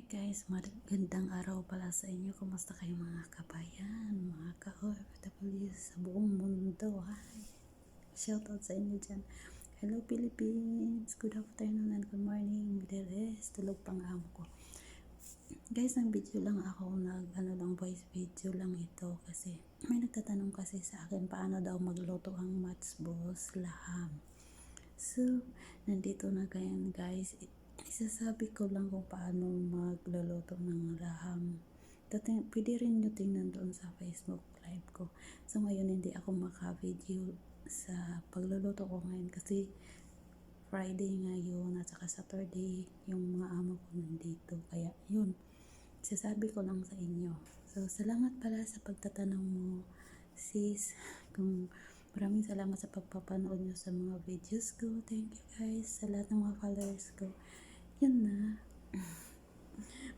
Hi guys, magandang araw pala sa inyo. Kumusta kayo mga kabayan, mga ka-OFW sa buong mundo? Hi! Shoutout sa inyo dyan. Hello Philippines! Good afternoon and good morning. Middle East, tulog pang amo ko. Guys, ang video lang ako, voice video lang ito kasi may nagtatanong kasi sa akin paano daw magluto ang Matchboss laham. So, nandito na ngayon guys. Isasabi ko lang kung paano magluluto ng laham. Pwede rin nyo tingnan doon sa Facebook live ko. So, ngayon hindi ako maka-video sa pagluluto ko ngayon kasi Friday ngayon at saka Saturday yung mga amo ko nandito. Kaya yun, isasabi ko lang sa inyo. So, salamat pala sa pagtatanong mo, sis. Maraming salamat sa pagpapanood nyo sa mga videos ko. Thank you guys sa lahat ng mga followers ko. Yun na.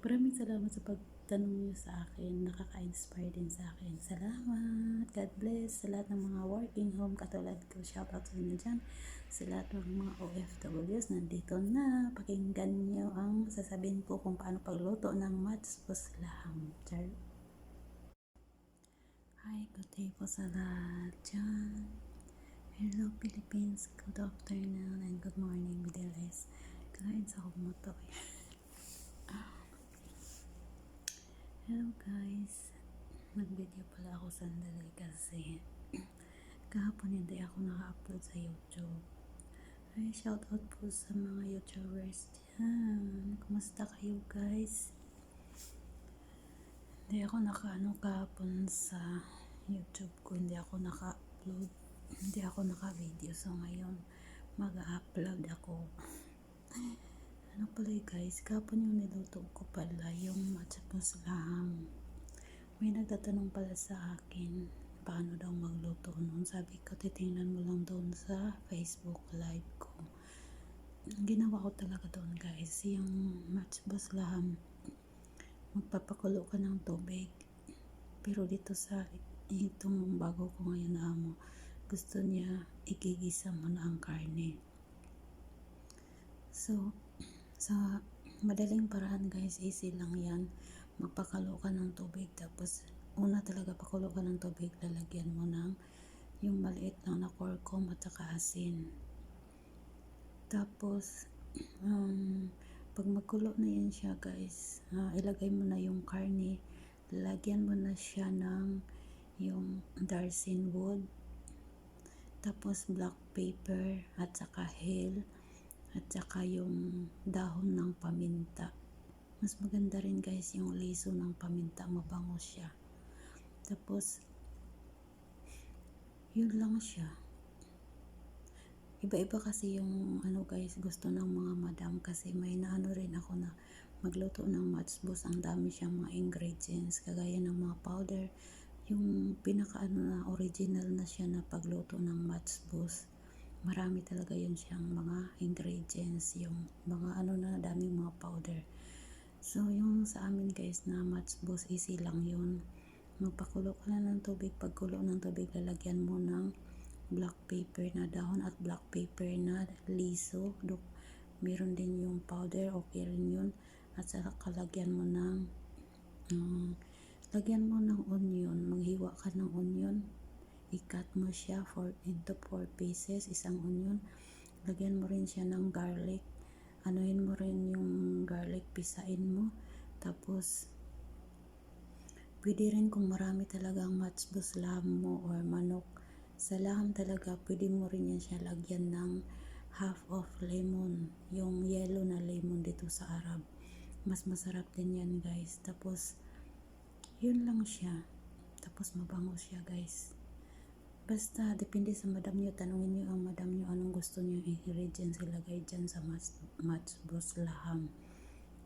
Maraming salamat sa pagtanong nyo sa akin. Nakaka-inspire din sa akin. Salamat. God bless sa lahat ng mga working home katulad ko. Shoutout sa inyo dyan. Sa lahat ng mga OFWs nandito na. Pakinggan nyo ang sasabihin ko kung paano pagluto ng Matchboss laham. Char. Hi, good day po sa lahat dyan. Hello Philippines, good afternoon and good morning Middle East. Kain sa kumoto. Hello guys, nag-video pala ako sandali kasi kahapon hindi ako naka-upload sa YouTube. Ay, shoutout po sa mga YouTubers dyan. Kumusta kayo guys? Hindi ako kahapon sa YouTube ko, hindi ako naka-upload, hindi ako naka-video. So ngayon mag-upload ako. Ano pala guys, kahapon yung niluto ko pala yung Matchboss laham. May nagtatanong pala sa akin paano daw magluto noon. Sabi ko titingnan mo lang doon sa Facebook live ko. Ginawa ko talaga doon guys, yung Matchboss laham, magpapakulo ka ng tubig. Pero dito sa itong bago ko ngayon na amo, gusto niya igigisa mo na ang karne. So, sa madaling paraan guys, easy lang yan. Magpakulo ka ng tubig, tapos una talaga pakulo ka ng tubig, lalagyan mo ng yung maliit lang na korkom at saka asin. Tapos, pag magkulo na yan siya guys, ilagay mo na yung karne, lagyan mo na siya ng yung darsin wood, tapos black pepper at saka hell, at saka yung dahon ng paminta. Mas maganda rin guys yung liso ng paminta, mabango siya. Tapos yun lang siya. Iba-iba kasi yung guys, gusto ng mga madam, kasi may naano rin ako na magluto ng Matchboss. Ang dami siyang mga ingredients, kagaya ng mga powder, yung pinaka na original na siya na pagluto ng Matchboss. Marami talaga yun siyang mga ingredients, yung mga na daming mga powder. So yung sa amin guys na Matchboss, easy lang yun. Magpakulo ka na ng tubig, pagkulo ng tubig lalagyan mo ng black pepper na dahon at black pepper na liso. Meron din yung powder, okay rin yun. At saka lagyan mo ng onion. Maghiwa ka ng onion, i-cut mo siya into 4 pieces, isang onion. Lagyan mo rin siya ng garlic, anuhin mo rin yung garlic, pisain mo. Tapos pwede rin kung marami talagang Matchboss laham mo or manok, sa laham talaga pwede mo rin yan siya lagyan ng half of lemon, yung yellow na lemon dito sa Arab. Mas masarap din yan guys. Tapos yun lang siya. Tapos mabango siya guys. Basta depende sa madam nyo, tanungin nyo ang madam nyo anong gusto nyo ingredients ilagay dyan sa Matchboss laham.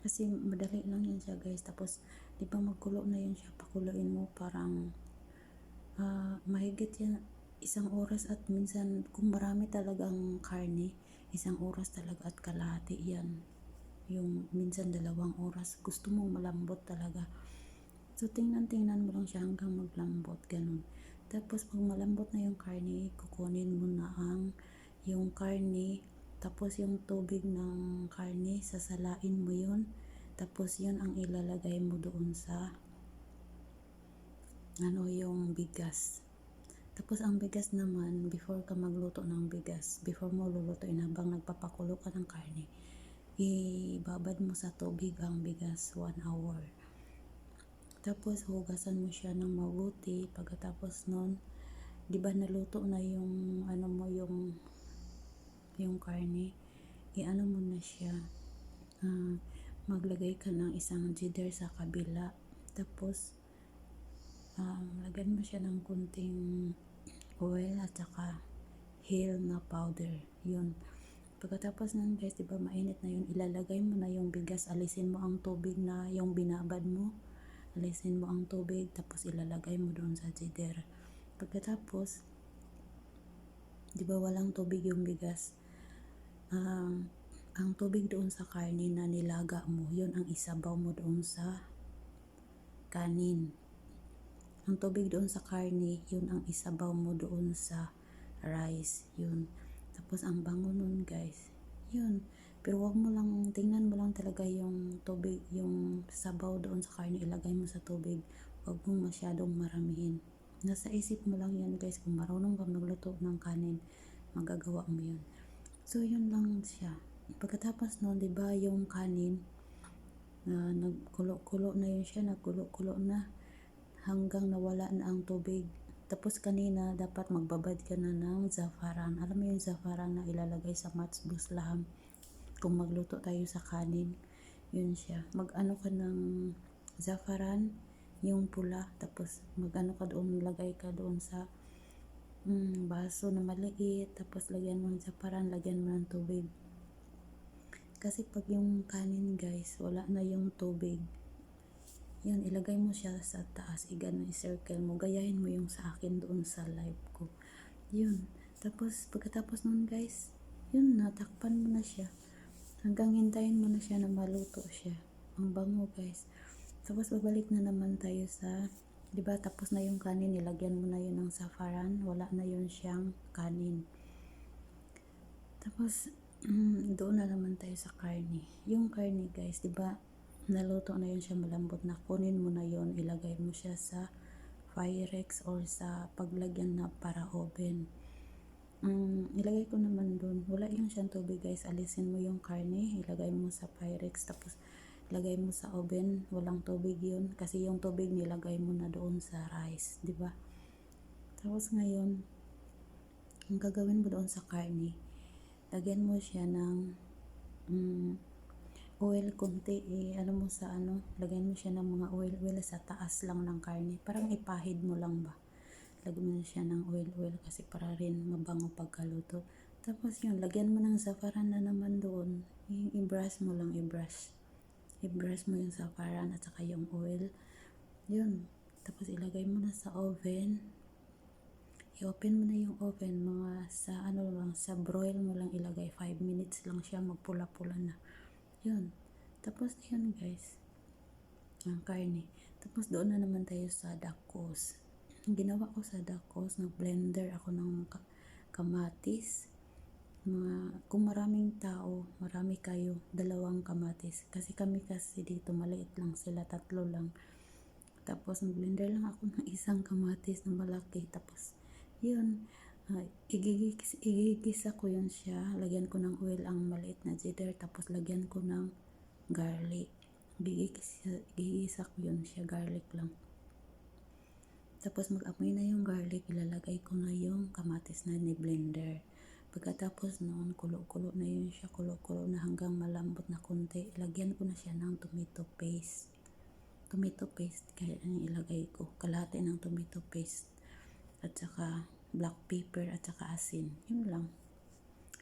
Kasi madali lang yan siya guys. Tapos di ba magkulo na yun siya, pakuloyin mo parang mahigit yan 1 oras, at minsan kung marami talagang karne, 1 oras talaga at kalahati yan. Yung minsan 2 oras, gusto mo malambot talaga. So tingnan mo lang siya hanggang maglambot, ganun. Tapos pag malambot na yung karne, kukunin mo na yung karne, tapos yung tubig ng karne, sasalain mo yun. Tapos yun ang ilalagay mo doon sa yung bigas. Tapos ang bigas naman, before ka magluto ng bigas, before mo lulutuin habang nagpapakulo ka ng karne, ibabad mo sa tubig ang bigas 1 hour. Tapos hugasan mo siya ng mabuti. Pagkatapos nun, di ba naluto na yung yung karne, mo na siya. Maglagay ka ng isang jider sa kabila. Tapos lagyan mo siya ng kunting oil at saka hill na powder. Yun. Pagkatapos nun guys, diba mainit na yun, ilalagay mo na yung bigas, alisin mo ang tubig na yung binabad mo, alisin mo ang tubig, tapos ilalagay mo doon sa jider. Pagkatapos, diba walang tubig yung bigas, ang tubig doon sa karne na nilaga mo, yun ang isabaw mo doon sa kanin. Ang tubig doon sa karne, yun ang isabaw mo doon sa rice. Yun. Tapos ang bango nun guys. Yun. Pero wag mo lang, tingnan mo lang talaga yung tubig, yung sabaw doon sa karne, ilagay mo sa tubig. Wag mo masyadong maramihin. Nasa isip mo lang yan guys. Kung marunong ka magluto ng kanin, magagawa mo yun. So yun lang siya. Pagkatapos nun, diba yung kanin, nagkulo-kulo na yun siya, nagkulo-kulo na hanggang nawala na ang tubig. Tapos kanina dapat magbabad ka na ng zafaran. Alam mo yung zafaran na ilalagay sa matchbox laham kung magluto tayo sa kanin. Yun siya. Mag-ano ka ng zafaran, yung pula. Tapos mag-ano ka doon, lagay ka doon sa baso na maliit. Tapos lagyan mo ng zafaran, lagyan mo ng tubig. Kasi pag yung kanin guys, wala na yung tubig, yun, ilagay mo siya sa taas, i-circle mo, gayahin mo yung sa akin doon sa live ko. Yun. Tapos, pagkatapos nun guys, yun, natakpan mo na siya. Hanggang hintayin mo na siya na maluto siya. Ang bango guys. Tapos, babalik na naman tayo sa, diba, tapos na yung kanin, nilagyan mo na yun ng saffron, wala na yun siyang kanin. Tapos, doon na naman tayo sa karne. Yung karne guys, diba, naluto na yun siya, malambot na, kunin mo na yun, ilagay mo siya sa Pyrex or sa paglagyan na para oven. Ilagay ko naman doon, wala yung siyang tubig guys, alisin mo yung karne, ilagay mo sa Pyrex, tapos ilagay mo sa oven, walang tubig yun, kasi yung tubig nilagay mo na doon sa rice, di ba? Tapos ngayon, ang gagawin mo doon sa karne, lagyan mo siya ng oil konti, mo sa lagyan mo siya ng mga oil sa taas lang ng karne, parang ipahid mo lang ba, lagyan mo siya ng oil kasi para rin mabango pagkaluto. Tapos yun, lagyan mo ng saffron na naman doon, i-brush mo lang, i-brush mo yung saffron at saka yung oil, yun. Tapos ilagay mo na sa oven, i-open mo na yung oven, mga sa sa broil mo lang ilagay, 5 minutes lang siya, magpula-pula na. Yun. Tapos yun guys, ang karne. Tapos doon na naman tayo sa dakos. Ang ginawa ko sa dakos, nag-blender ako ng kamatis. Kung maraming tao, marami kayo, 2 kamatis. Kasi kami dito, maliit lang sila, 3 lang. Tapos nag-blender lang ako ng 1 kamatis na malaki. Tapos yun, igigisa ko yun siya, lagyan ko ng oil ang maliit na jitter, tapos lagyan ko ng garlic, igigisa ko yun siya, garlic lang. Tapos mag-amoy na yung garlic, ilalagay ko na yung kamatis na ni-blender. Pagkatapos noon, kulo-kulo na yun siya, kulo-kulo na hanggang malambot na konti, lagyan ko na siya ng tomato paste, kaya ilagay ko kalahati ng tomato paste at saka black pepper at saka asin. Yun lang.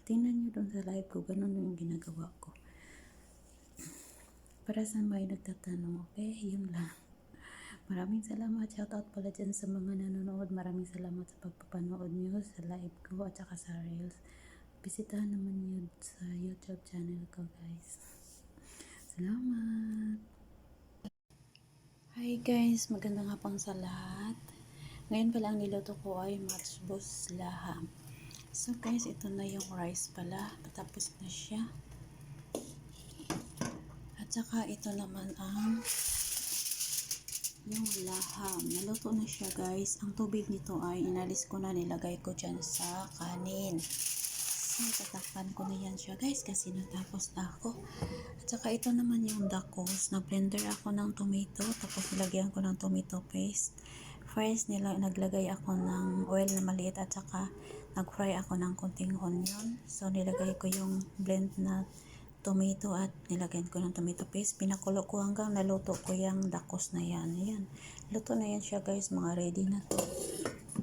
Tingnan nyo doon sa live ko, ganun yung ginagawa ko. Para sa may nagtatanong, okay? Yun lang. Maraming salamat. Shoutout pala dyan sa mga nanonood. Maraming salamat sa pagpapanood nyo sa live ko at saka sa reels. Bisitahan naman yun sa YouTube channel ko guys. Salamat! Hi guys, magandang hapon sa lahat. Ngayon pala ang niluto ko ay matchbox laham. So guys, ito na yung rice pala. Patapos na siya. At saka ito naman ang yung laham. Naluto na siya guys. Ang tubig nito ay inalis ko na, nilagay ko dyan sa kanin. So, tatakpan ko na yan siya guys kasi natapos na ako. At saka ito naman yung dakos. Nag-blender ako ng tomato tapos nilagyan ko ng tomato paste. First, naglagay ako ng oil na maliit at saka nag-fry ako ng konting onion. So, nilagay ko yung blend na tomato at nilagyan ko ng tomato paste. Pinakulo ko hanggang naluto ko yung dakos na yan. Ayan. Luto na yan siya guys. Mga ready na to.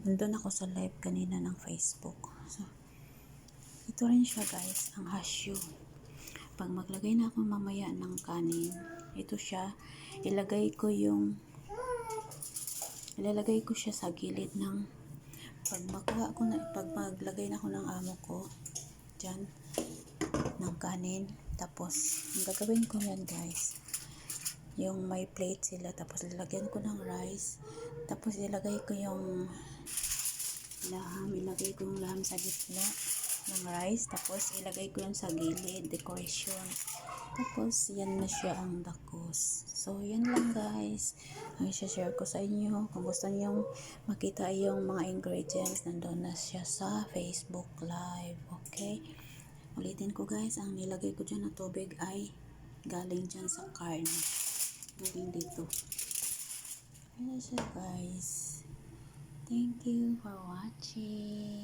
Nandun ako sa live kanina ng Facebook. So, ito rin siya guys. Ang hasyo. Pag maglagay na ako mamaya ng kanin, ito siya. Ilalagay ko siya sa gilid ng pag maglagay na ako ng amo ko dyan ng kanin. Tapos, ang gagawin ko yan guys, yung may plate sila, tapos lalagyan ko ng rice, tapos ilagay ko yung laham sa gitna ng rice, tapos ilagay ko yan sa gilid, decoration. Tapos, yan na siya ang dakos. So, yan lang guys. Ang i-share ko sa inyo. Kung gusto niyo makita yung mga ingredients, nandun na siya sa Facebook Live. Okay? Ulitin ko guys, ang nilagay ko dyan na tubig ay galing dyan sa karne. Galing dito. Yan na siya guys. Thank you for watching.